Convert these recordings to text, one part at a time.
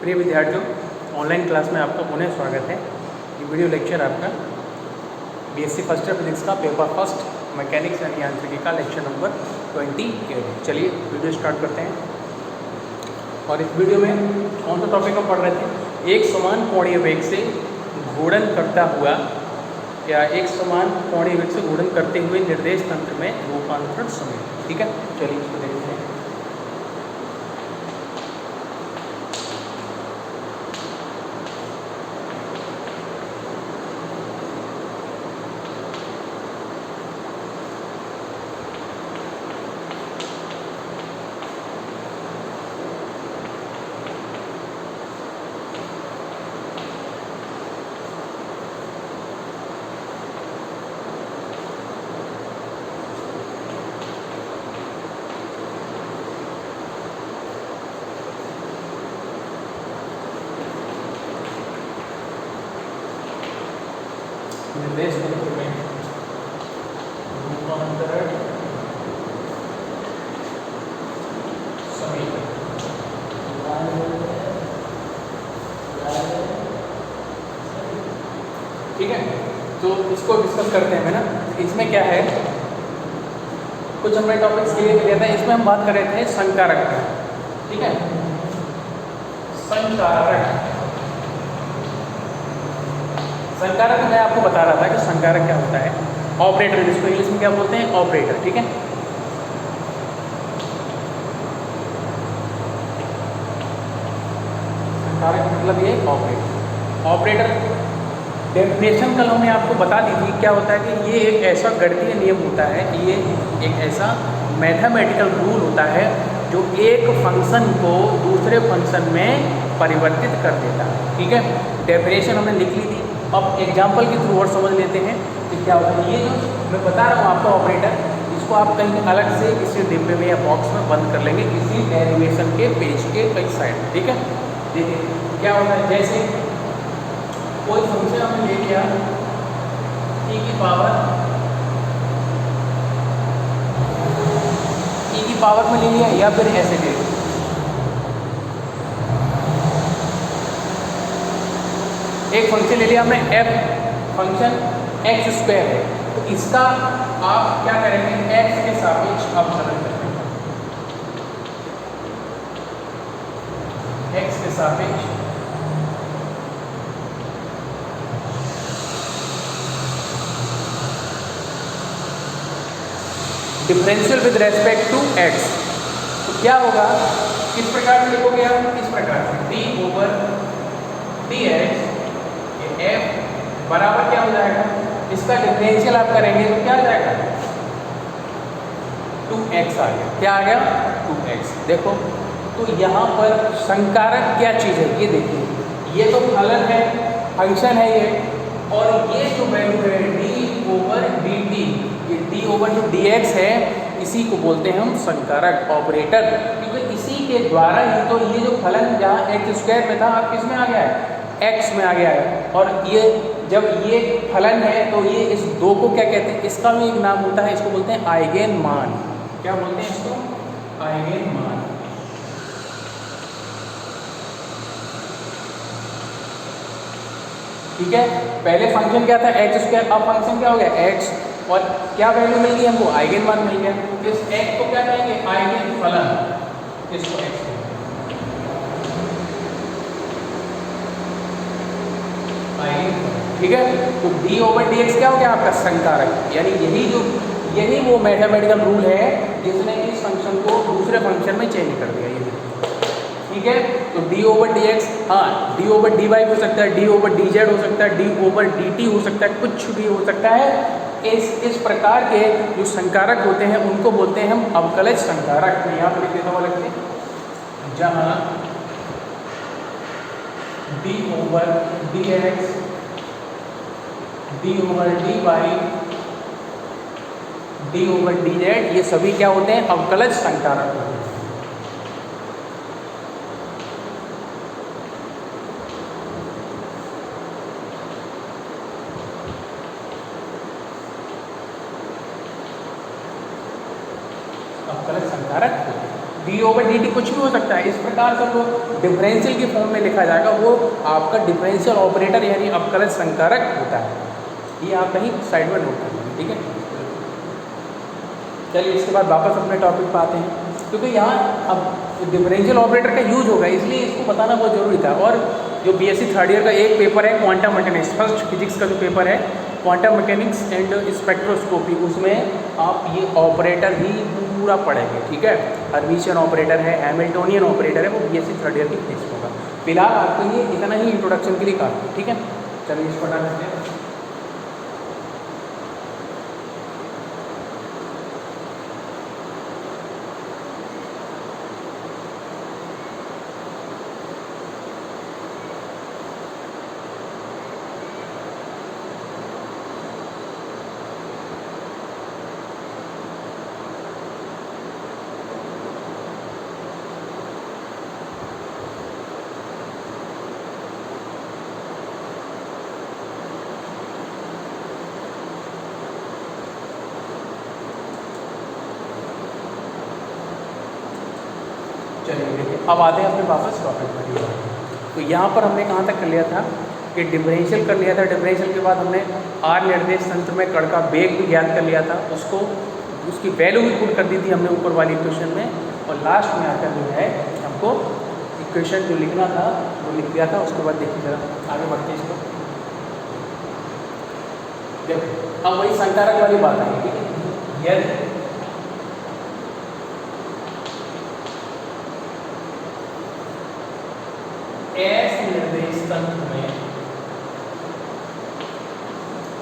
प्रिय विद्यार्थियों, online class में आपका पुनः स्वागत है। ये वीडियो लेक्चर आपका बीएससी फर्स्ट ईयर फिजिक्स का पेपर फर्स्ट मैकेनिक्स एंड यांत्रिकी का लेक्चर नंबर 28 है। चलिए वीडियो स्टार्ट करते हैं। और इस वीडियो में कौन सा टॉपिक हम पढ़ रहे थे? एक समान कोणीय वेग से घूर्णन करता हुआ या एक समान कोणीय वेग से घूर्णन करते हुए निर्देश तंत्र में रूपांतरण समय। ठीक है, चलिए इसको देखते हैं। निर्देश तंत्र में रूपांतरण समीकरण। ठीक है, तो इसको डिस्कस करते हैं ना। इसमें क्या है, कुछ हमने टॉपिक्स क्लियर किया था। इसमें हम बात कर रहे थे संकारक का। ठीक है, संकारक मैं आपको बता रहा था कि संकारक क्या होता है। ऑपरेटर, जिसको इंग्लिश में क्या बोलते हैं, ऑपरेटर। ठीक है, संकारक मतलब ये ऑपरेटर डेफिनेशन कल हमने आपको बता दी थी। क्या होता है कि ये एक ऐसा गणितीय नियम होता है, ये एक ऐसा मैथमेटिकल रूल होता है जो एक फंक्शन को दूसरे फंक्शन में परिवर्तित कर देता है। ठीक है, डेफिनेशन हमने लिख ली थी। अब एग्जाम्पल के थ्रू और समझ लेते हैं कि क्या होता है। ये जो मैं बता रहा हूँ आपका ऑपरेटर, इसको आप कहीं अलग से किसी डिब्बे में या बॉक्स में बंद कर लेंगे, किसी डेरिवेशन के पेज के कई साइड में। ठीक है, देखिए क्या होता है। जैसे कोई फंक्शन हमने ले लिया e की पावर में ले लिया, या फिर ऐसे ले लिया। एक फंक्शन ले लिया हमने f, फंक्शन x स्क्वायर है, तो इसका आप क्या करेंगे, x के सापेक्ष अवकलन करेंगे। x के सापेक्ष differential with respect to x। तो क्या होगा, किस प्रकार से लिखोगे आप, इस प्रकार से d/dx f बराबर क्या हो जाएगा, इसका डिफरेंशियल आप करेंगे तो क्या आ जाएगा, 2x आ गया। क्या आ गया, 2x। देखो तो यहाँ पर संकारक क्या चीज़ है, ये देखिए, ये तो फलन है, फंक्शन है ये, और ये जो वैल्यू है d/dt, ये d जो dx है, इसी को बोलते हैं हम संकारक ऑपरेटर। क्योंकि इसी के द्वारा ही तो ये जो फलन जहाँ x स्क्वायर में था, अब किस में आ गया है, x में आ गया है। और ये जब ये फलन है तो ये इस दो को क्या कहते हैं, इसका भी एक नाम होता है, इसको बोलते हैं आइगेन मान। क्या बोलते हैं इसको, आइगेन मान। ठीक है, पहले फंक्शन क्या था, x स्क्वायर, अब फंक्शन क्या हो गया, x, और क्या वैल्यू मिल गई हमको, आइगेन मान मिल गया। इस x को क्या कहेंगे, आइगेन फलन, इसको x। ठीक है, तो d/dx क्या हो गया आपका संकारक, यानी यही वो मैथमेटिकल रूल है जिसने इस फंक्शन को दूसरे फंक्शन में चेंज कर दिया। ये ठीक है, तो d/dx, हाँ d/dy हो सकता है, d/dz हो सकता है, d/dt हो सकता है, कुछ भी हो सकता है। इस प्रकार के जो संकारक होते हैं उनको बोलते हैं हम अवकलज संकारक। तो यहाँ पर लिख देता हूँ अलग से, जहाँ d/dx, d/dy, d/dz, ये सभी क्या होते हैं, अवकलज संकारक होते हैं। अवकलज संकारक होते हैं। d/dt कुछ भी हो सकता है। इस प्रकार से वो डिफरेंशियल के फॉर्म में लिखा जाएगा, वो आपका डिफरेंशियल ऑपरेटर यानी अवकलज संकारक होता है। ये आप कहीं साइड में नोट कर लेंगे, ठीक है। चलिए इसके बाद वापस अपने टॉपिक पर आते हैं, क्योंकि यहाँ अब डिफरेंशियल ऑपरेटर का यूज होगा इसलिए इसको बताना बहुत जरूरी था। और जो बीएससी थर्ड ईयर का एक पेपर है क्वांटम मैकेनिक्स, फर्स्ट फिजिक्स का जो पेपर है क्वांटम मैकेनिक्स एंड स्पेक्ट्रोस्कोपी, उसमें आप ये ऑपरेटर ही पूरा पढ़ेंगे, ठीक है। हर्मिशियन ऑपरेटर है, हैमिल्टोनियन ऑपरेटर है, वो बीएससी थर्ड ईयर की फिजिक्स होगा। फिलहाल आपके लिए इतना ही इंट्रोडक्शन के लिए काफी, ठीक है। चलिए इस पर करते हैं। चलिए देखिए, अब आते हैं अपने वापस टॉपिक पर। तो यहाँ पर हमने कहाँ तक कर लिया था कि डिफरेंशियल कर लिया था। डिफरेंशियल के बाद हमने आर निर्देश तंत्र में कण का वेग भी ज्ञात कर लिया था, उसको उसकी वैल्यू भी पुट कर दी थी हमने ऊपर वाली इक्वेशन में। और लास्ट में आकर जो है हमको इक्वेशन जो लिखना था वो लिख दिया था। उसके बाद देखिए जरा आगे बढ़ते इसको। देखो अब वही संकारक वाली बात आई, ठीक है। यदि एस निर्देश तंत्र में,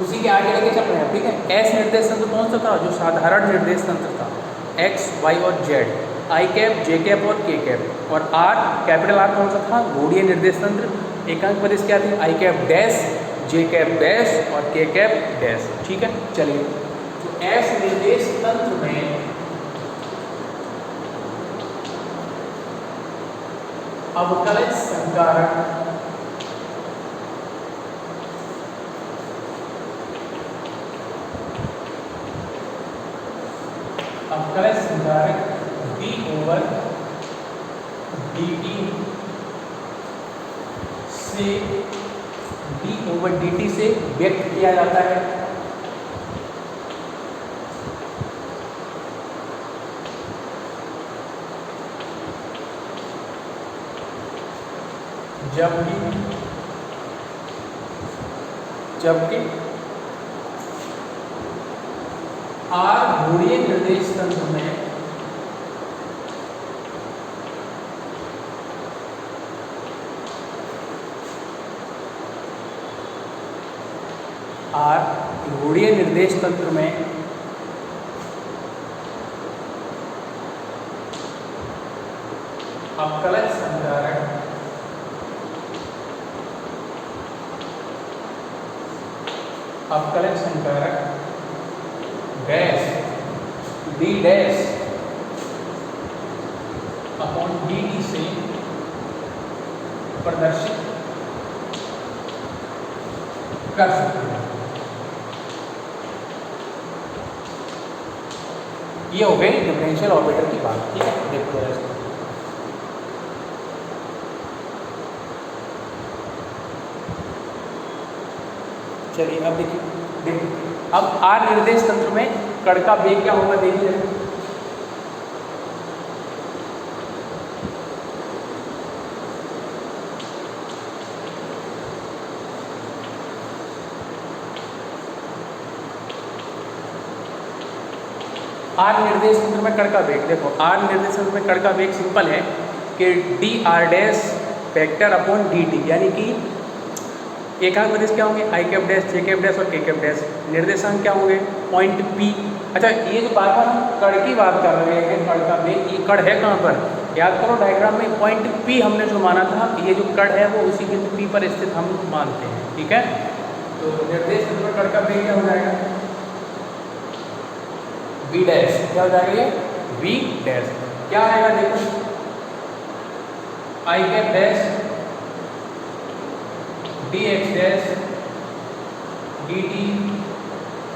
उसी के आगे लेके चल रहे हैं, ठीक है। एस निर्देश तंत्र कौन सा था? जो साधारण निर्देश तंत्र था, एक्स वाई और जेड, आई कैप जे कैप और के कैप। और आर कैपिटल आर कौन सा था? गोलीय निर्देश तंत्र। एकांक प्रदेश क्या थे? आई कैप डैश, जे कैप डैश और के कैप डैश, ठीक है। चलिए तो एस निर्देश तंत्र में अवकलज संकारक d/dt से व्यक्त किया जाता है। जबकि आर गोलीय निर्देश तंत्र में गोलीय निर्देश तंत्र में अवकलज संकारक dash d dash upon dt से प्रदर्शित कर सकते हैं। ये हो गई डिफरेंशियल ऑपरेटर की बात, ठीक है। देखो जरा इसको, चलिए अब देखिए अब आर निर्देश तंत्र में कण का वेग क्या होगा, देखिए आर निर्देश तंत्र में कण का वेग। देखो आर निर्देश तंत्र में कण का वेग सिंपल है कि D R dash vector upon D T, यानी कि एकांक प्रदेश क्या होंगे? आई कैप डैश, जे कैप डैश और के कैप डैश। निर्देशांक क्या होंगे? Point P. अच्छा ये जो बार बार हम कण की बात कर रहे हैं, कण का वेग, ये कण है कहाँ पर? याद करो डायग्राम में पॉइंट पी हमने जो माना था, ये जो कण है वो उसी बिंदु पी पर स्थित हम मानते हैं, ठीक है। तो निर्देश तंत्र में कण का वेग क्या हो जाएगा? V dash. क्या हो जाएगा ये? V dash. क्या आएगा देखो, i cap dash d x dash D t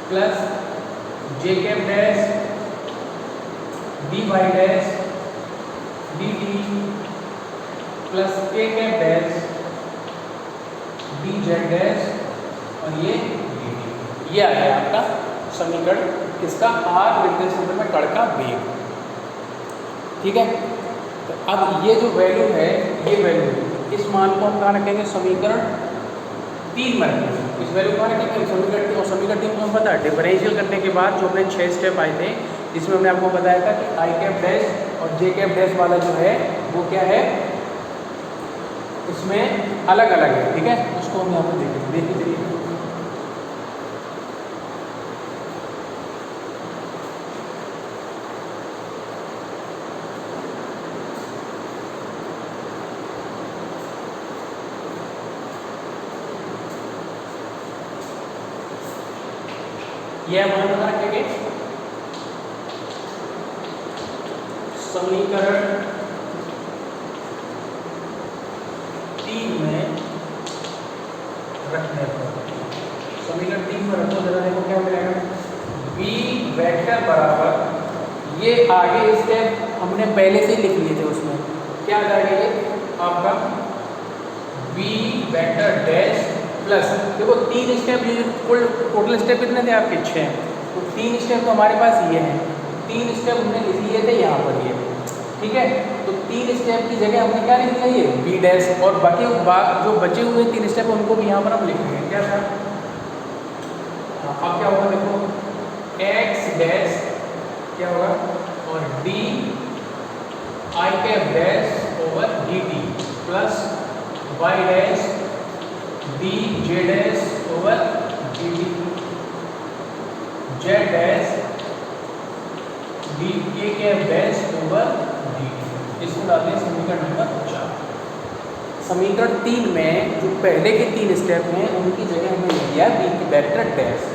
plus j cap dash d y dash D t plus k cap dash d z dash और ये डी टी। ये आ गया आपका समीकरण किसका, आर निर्देशांक में कण का वेग। ठीक है, तो अब ये जो वैल्यू है, ये वैल्यू इस मान को हम कहाँ रखेंगे, समीकरण 3 में रखेंगे। इस वैल्यू को कहाँ रखेंगे, समीकरण 3। और समीकरण 3 को हम पता है डिफरेंशियल करने के बाद जो हमने 6 स्टेप आए थे, जिसमें हमने आपको बताया था कि आई कैप डैश और जे कैप डैश वाला जो है वो क्या है, इसमें अलग अलग है। ठीक है, उसको हम यहाँ पर देखते चलिए। यह मान रखेंगे समीकरण 3 में रखने पर, समीकरण 3 में रखो जरा, देखो क्या मिलेगा, v वेक्टर बराबर, ये आगे स्टेप हमने पहले से ही लिख लिए थे, उसमें क्या आ जाएगा, ये आपका v वेक्टर डैश प्लस, देखो 3 स्टेप, ये कुल टोटल स्टेप कितने थे आपके, 6। तो 3 स्टेप तो हमारे पास ये हैं, 3 स्टेप हमने लिख लिए थे यहाँ पर ये। ठीक है, तो 3 स्टेप की जगह हमने क्या लिख लिया, ये बी डैश, और बाकी जो बचे हुए 3 स्टेप उनको भी यहाँ पर हम लिख लेंगे। क्या था, अब क्या होगा, देखो एक्स डैश क्या होगा, और डी आई cap dash over d t plus y dash d j dash over d t z dash d k cap dash over d t. इसको डालते हैं समीकरण नंबर 4। समीकरण 3 में जो पहले के 3 स्टेप हैं उनकी जगह हमने ले लिया बी वेक्टर डैश,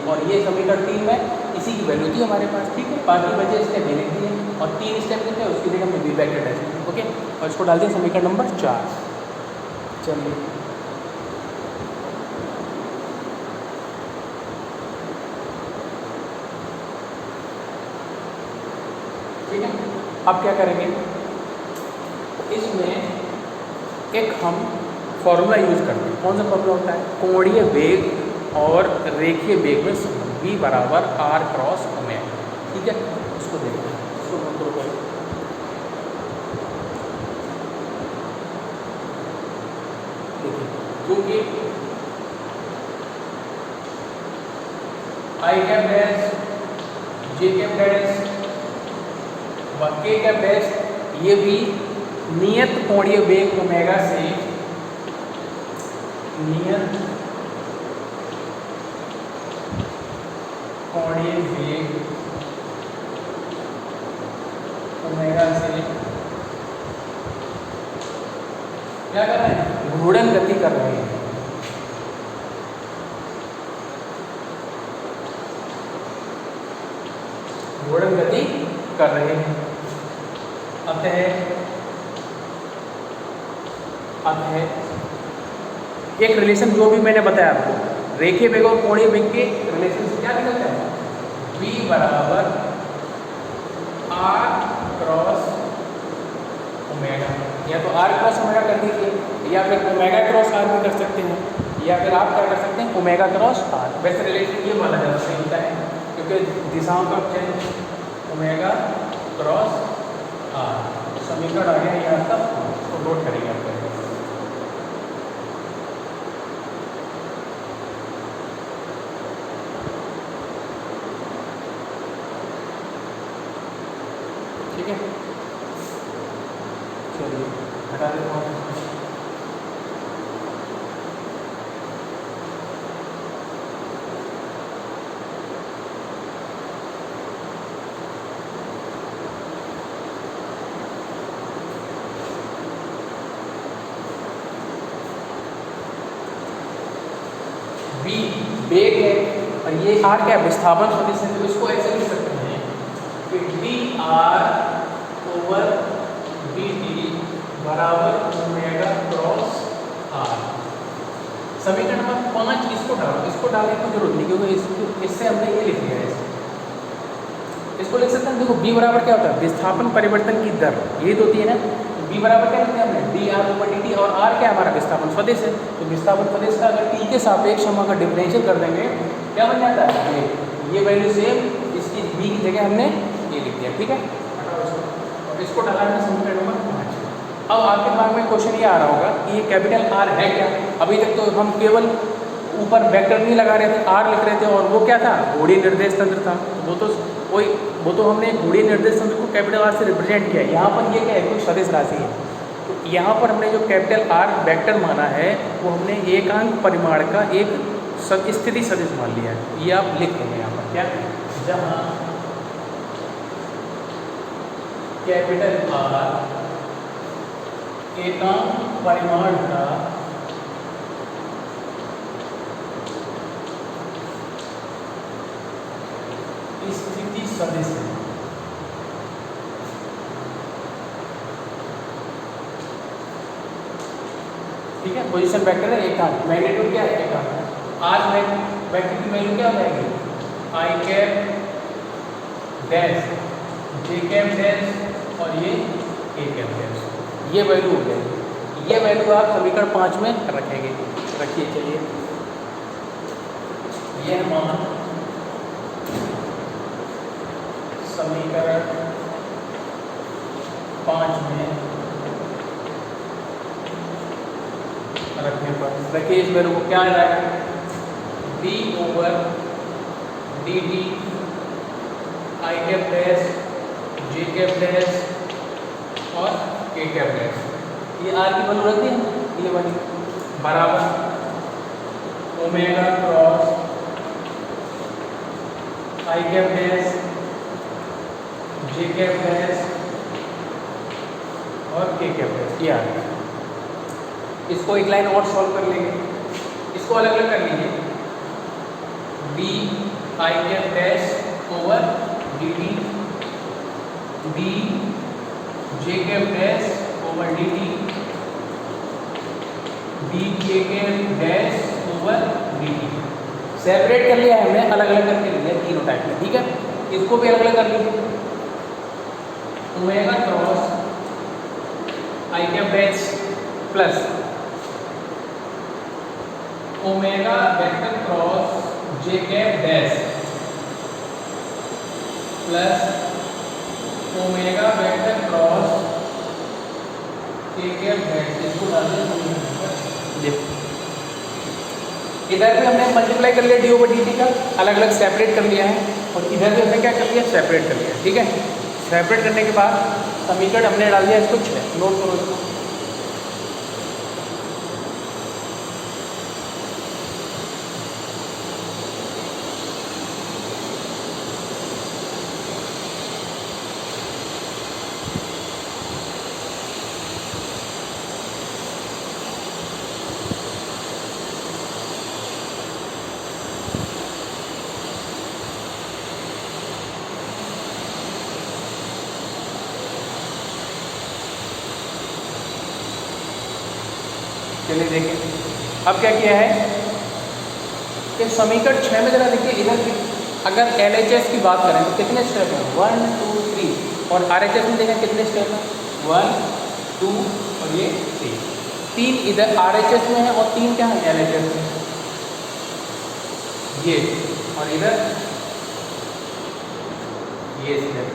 और ये समीकरण 3 में इसी की वैल्यू थी हमारे पास। ठीक है, बाकी बचे स्टेप देने के लिए, और 3 स्टेप कितने उसकी जगह हमने बी वेक्टर डैश। ओके, और इसको डालते हैं समीकरण नंबर 4। चलिए, ठीक है, अब क्या करेंगे, इसमें एक हम फॉर्मूला यूज करते हैं। कौन सा फॉर्मूला होता है, कोणीय वेग और रेखीय वेग में संबंध, v बराबर r क्रॉस ओमेगा। ठीक है, इसको देखते हैं, इसको कंट्रोल करें। देखिए, क्योंकि आई कैप डैश जे कैप डैश के कैप डैश, ये भी नियत कोणीय वेग ओमेगा से, नियत कोणीय वेग ओमेगा से क्या कर रहे हैं, घूर्णन गति कर रहे हैं। घूर्णन गति कर रहे हैं। अतः एक रिलेशन जो भी मैंने बताया आपको, रेखीय वेग और कोणीय वेग के रिलेशन से क्या निकलता है, v बराबर r क्रॉस ओमेगा, या तो r क्रॉस ओमेगा कर दीजिए, या फिर ओमेगा क्रॉस r भी कर सकते हैं, या फिर आप क्या कर सकते हैं, ओमेगा क्रॉस r। वैसे रिलेशन ये वाला ज़्यादा सही होता है, क्योंकि दिशाओं का चेंज ओमेगा क्रॉस r। समीकरण आ गया ये आपका, इसको नोट करेंगे आप। ठीक है, चलिए हटा देता हूँ। बी वेग है और ये आर क्या विस्थापन होने से, तो इसको ऐसे लिख सकते हैं कि D R over d T बराबर ओमेगा क्रॉस आर। समीकरण नंबर 5 इसको डालो, इसको डालने की जरूरत नहीं, क्योंकि इससे हमने ये लिख लिया है, इसको लिख सकते हैं, देखो बी बराबर क्या होता है, विस्थापन परिवर्तन की दर, ये तो होती है ना। बी बराबर क्या लिखते हैं हमने, D R over d T, और आर क्या है हमारा विस्थापन सदिश है। तो विस्थापन सदिश का अगर टी के सापेक्ष हम अगर डिफरेंशियल कर देंगे क्या बन जाता है, ये वैल्यू सेम, इसकी बी की जगह हमने ये लिख दिया, ठीक है। और इसको डाला है समीकरण नंबर 5। अब आपके दिमाग में क्वेश्चन ये आ रहा होगा कि ये कैपिटल आर है क्या। अभी तक तो हम केवल ऊपर वेक्टर नहीं लगा रहे थे, आर लिख रहे थे, और वो क्या था, घोड़ीय निर्देश तंत्र था। वो तो हमने घोड़ीय निर्देश तंत्र को कैपिटल आर से रिप्रेजेंट किया। यहाँ पर ये क्या है, कोई सदिश राशि है। तो यहाँ पर हमने जो कैपिटल आर वेक्टर माना है वो हमने एकांक परिमाण का एक स्थिति सदिश मान लिया है। ये आप लिख देंगे यहाँ पर क्या, जहाँ कैपिटल आर एकांक परिमाण का स्थिति सदिश है। ठीक है, पोजीशन वेक्टर है एकांक, मैग्नीट्यूड क्या है एकांक। आर वेक्टर की वैल्यू क्या हो जाएगी, आई कैप डैश जे कैप डैश और ये ए कैप डैश, ये वैल्यू हो जाएगी। ये वैल्यू आप समीकरण 5 में रखेंगे। रखिए, चलिए यह मान समीकरण 5 में रखने पर देखिए इस वैल्यू को क्या आ जाएगा, D over d T I cap dash J cap dash और के कैप डैश, ये आर की वैल्यू रखती है, ये वाली बराबर ओमेगा क्रॉस आई कैप डैश जे कैप डैश और के कैप डैश, ये आ गया। इसको एक लाइन और सॉल्व कर लेंगे, इसको अलग अलग कर लीजिए, डी आई cap dash over d t d j cap dash over d t d k cap dash over d t. Separate कर लिया है हमने, अलग अलग करके लिया तीनों टाइप में, ठीक है। इसको भी अलग अलग कर लीजिए, ओमेगा क्रॉस आई cap dash plus omega vector cross j cap dash plus omega vector cross के कैप डैश, इसको डाल दें। इधर भी हमने मल्टीप्लाई कर लिया डी ओवर डी टी का, अलग अलग सेपरेट कर लिया है, और इधर भी हमने क्या कर लिया, सेपरेट कर लिया, ठीक है। सेपरेट करने के बाद समीकरण हमने डाल दिया इसको 6, नोट करो इसको। चलिए देखें अब क्या किया है कि समीकरण 6 में जरा देखिए, इधर की अगर LHS की बात करें तो कितने स्टेप हैं, 1 2 3, और RHS में देखें कितने स्टेप हैं, 1 2 और ये 3 इधर RHS में है और 3 क्या है LHS में, ये और इधर ये स्टेप।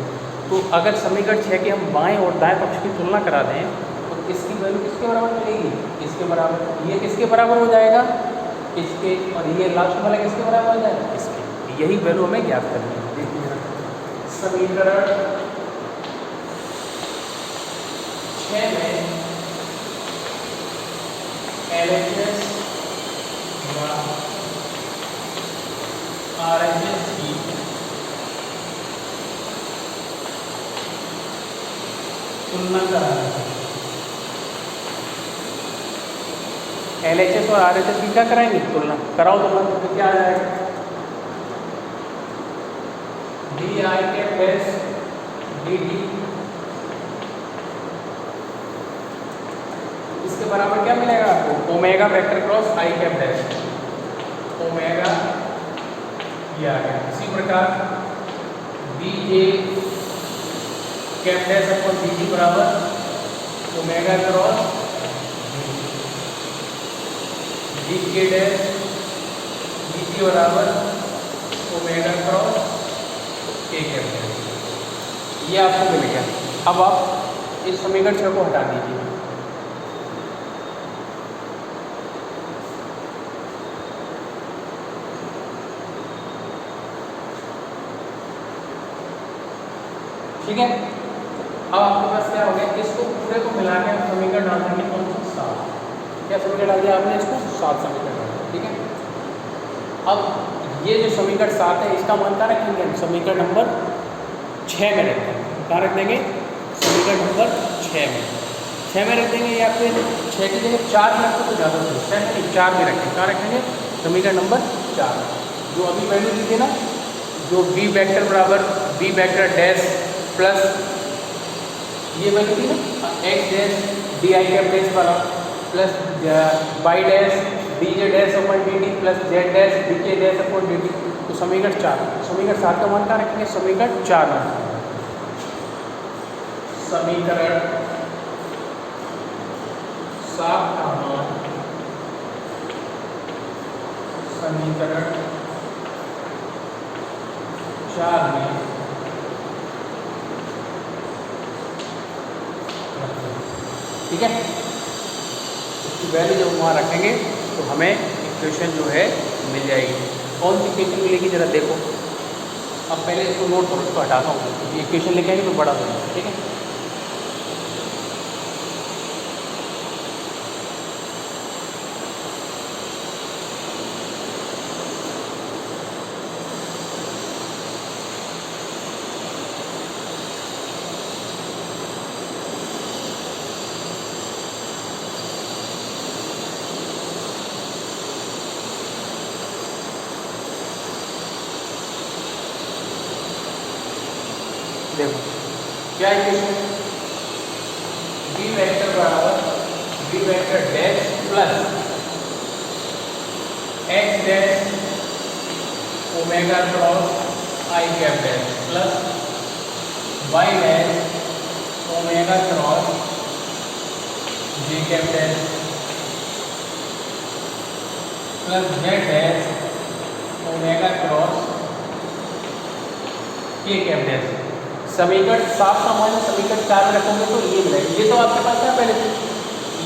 तो अगर समीकरण 6 की हम बाएं और दाएं पक्ष की तुलना करा दें तो इसकी वैल्यू किसके बराबर मिलेगी, इसके बराबर, ये किसके बराबर हो जाएगा, इसके, और ये लास्ट वाला किसके बराबर हो जाएगा, इसके। यही वैल्यू हमें ज्ञात करनी है। देखिए समीकरण 6 में LHS व RHS की तुलना कराना है। LHS और RHS की क्या कराएंगे, तुलना कराओ, तुलना तो क्या आ जाएगा, डी आई कैप डैश डी टी, इसके बराबर क्या मिलेगा आपको, ओमेगा वेक्टर क्रॉस आई कैप डैश, ओमेगा ये आ गया। इसी प्रकार B J cap dash upon D T बराबर ओमेगा क्रॉस डी के डैश डी टी बराबर ओमेगा क्रॉस के कैप डैश। ये आपको मिल गया। अब आप इस समीकरण 6 को हटा दीजिए। ठीक है, अब आपके पास क्या हो गया, इसको पूरे को मिला के हम समीकरण डाल देंगे कौन सा 7। क्या समीकरण डाल दिया आपने, इसको 7 समीकरण डाल दिया। ठीक है, अब ये जो समीकरण 7 है इसका मान कहाँ रखेंगे हम, समीकरण नंबर 6 में रखते हैं। कहाँ रख देंगे, समीकरण नंबर 6 में रख देंगे, या फिर 6 की जगह 4 में रखो तो ज़्यादा हो, 6 में नहीं 4 में रखें। कहाँ रखेंगे, समीकरण नंबर 4। जो अभी वैल्यू दी थी ना, जो बी वेक्टर बराबर बी वेक्टर डैश प्लस ये वैल्यू थी ना एक्स डैश डी आई कैप डैश वाला plus y dash d j dash upon D t plus z dash d के डैश अपॉन डी टी। तो समीकरण 4, समीकरण 7 का मान कहाँ रखेंगे, समीकरण 4 में। समीकरण 7 का मान समीकरण 4 में ठीक है। इसकी वैल्यू जब वहाँ रखेंगे तो हमें इक्वेशन जो है मिल जाएगी। कौन सी इक्वेशन मिलेगी जरा देखो। अब पहले इसको नोट करो, इसको हटाता हूँ क्योंकि इक्वेशन लिखेंगे तो बड़ा हो जाएगा। ठीक है, देखो क्या इक्वेशन, बी वेक्टर बराबर b vector dash plus x dash omega cross आई cap dash plus y dash omega cross j cap dash plus z dash omega cross के कैप डैश। समीकरण 7 का मान समीकरण 4 में रखोगे तो ये मिलेगा। ये तो आपके पास है पहले से।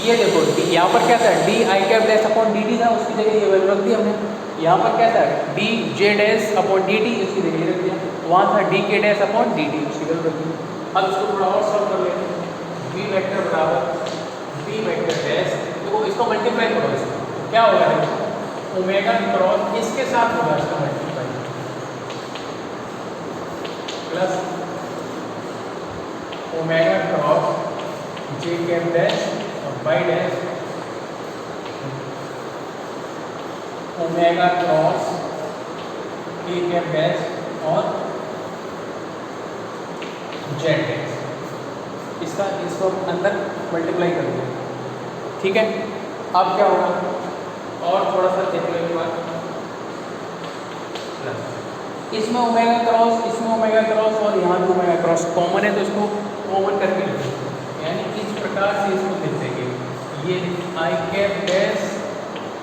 ये देखो यहाँ पर क्या था, D I cap dash upon D T था, उसकी जगह ये वैल्यू रख दी हमने। यहाँ पर क्या था, D j dash upon D T, उसकी जगह ये रख दिया। वहाँ था डी के डैश अपॉन डी टी, उसकी वैल्यू रख दी। अब इसको थोड़ा और सॉल्व कर लेते हैं। बी वेक्टर बराबर बी वेक्टर डैश, देखो इसको मल्टीप्लाई करो, इसको क्या होगा, देखो ओमेगा क्रॉस इसके साथ होगा इसका multiply plus omega cross j cap dash और वाई डैश ओमेगा क्रॉस के कैप डैश और जेड डैश। इसको अंदर मल्टीप्लाई कर दिया। ठीक है, अब क्या होगा, और थोड़ा सा देख लो एक बार, इसमें ओमेगा क्रॉस, इसमें ओमेगा क्रॉस और यहाँ भी ओमेगा क्रॉस कॉमन है तो इसको कॉमन करके लिखो, यानी इस प्रकार से इसको लिख देंगे। ये आई कैप डैश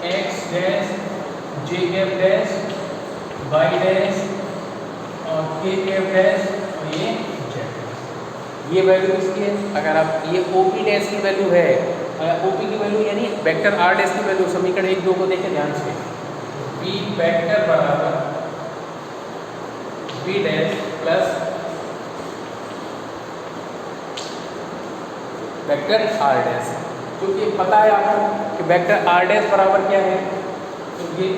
एक्स डैश जे कैप डैश वाई डैश और के कैप डैश और ये जेड डैश। ये वैल्यू किसकी है, अगर आप ये ओपी डैश की वैल्यू है, ओपी की वैल्यू यानी वेक्टर आर डैश की वैल्यू, समीकरण 1 2 को देखें ध्यान से। बी वेक्टर बराबर B dash plus vector R dash, क्योंकि पता है आपको कि वेक्टर आर डैश बराबर क्या है, तो ये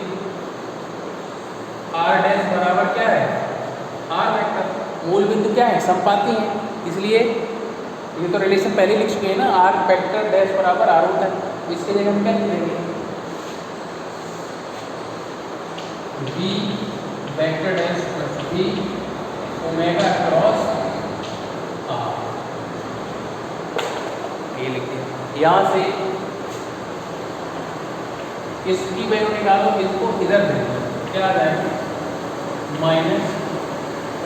आर डैश बराबर क्या है, आर वेक्टर। मूल बिंदु क्या है, समपाती है, इसलिए ये तो रिलेशन पहले लिख चुके हैं ना, आर वेक्टर डैश बराबर आर होता है। इसके जगह हम क्या लिखेंगे, B vector dash plus B omega cross R, ये लिख दिया। यहाँ से इसकी वैल्यू निकालो, इसको इधर भेजो, क्या आ जाएगा, माइनस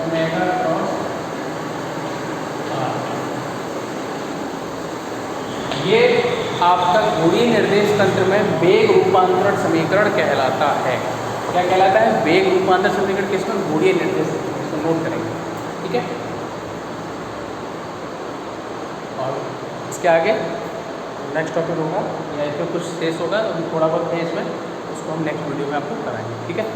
ओमेगा क्रॉस आर। ये आपका घूर्णी निर्देश तंत्र में वेग रूपांतरण समीकरण कहलाता है। क्या कहलाता है? वेग रूपांतरण समीकरण किसमें? घूर्णी निर्देश, इसको नोट करेंगे, ठीक है। और इसके आगे नेक्स्ट टॉपिक होगा या इसमें कुछ शेष होगा, तो थोड़ा बहुत है इसमें, उसको हम नेक्स्ट वीडियो में आपको कराएंगे, ठीक है।